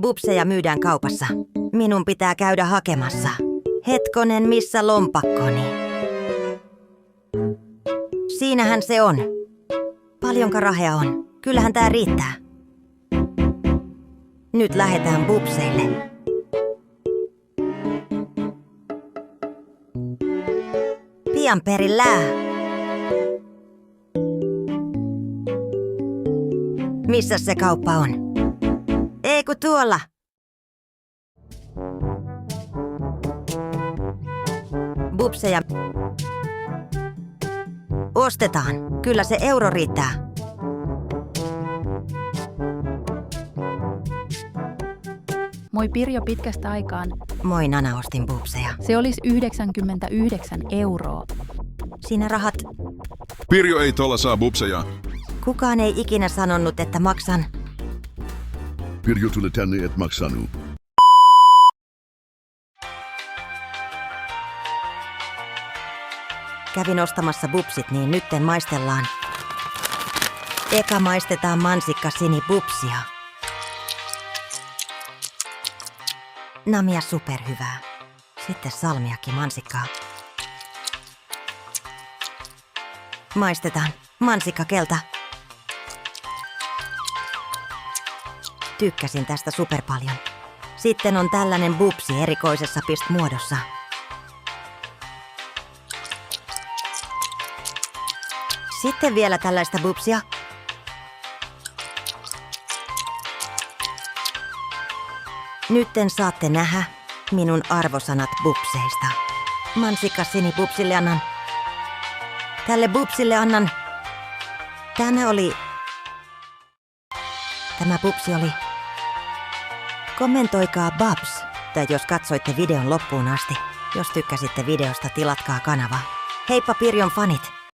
Bubseja myydään kaupassa. Minun pitää käydä hakemassa. Hetkonen, missä lompakkoni? Siinähän se on. Paljonko rahea on? Kyllähän tää riittää. Nyt lähetään bubseille. Pian perillää. Missä se kauppa on? Ei kun tuolla. Bubseja. Ostetaan. Kyllä se euro riittää. Moi Pirjo pitkästä aikaan. Moi Nana, ostin bubseja. Se olisi 99 €. Siinä rahat. Pirjo ei tuolla saa bubseja. Kukaan ei ikinä sanonut, että maksan. Pirjo tule tänne et maksanut. Kävin ostamassa bubsit, niin nytten maistellaan. Eka maistetaan mansikka sini bubsia. Namia superhyvää. Sitten salmiakki mansikkaa. Maistetaan mansikka kelta. Tykkäsin tästä super paljon. Sitten on tällainen bubsi erikoisessa pistmuodossa. Sitten vielä tällaista bubsia. Nytten saatte nähdä minun arvosanat bubseista. Mansikka sini bubsille annan. Tälle bubsille annan. Tämä bubsi oli. Kommentoikaa Babs, tai jos katsoitte videon loppuun asti. Jos tykkäsitte videosta, tilatkaa kanavaa. Heippa Pirjon fanit!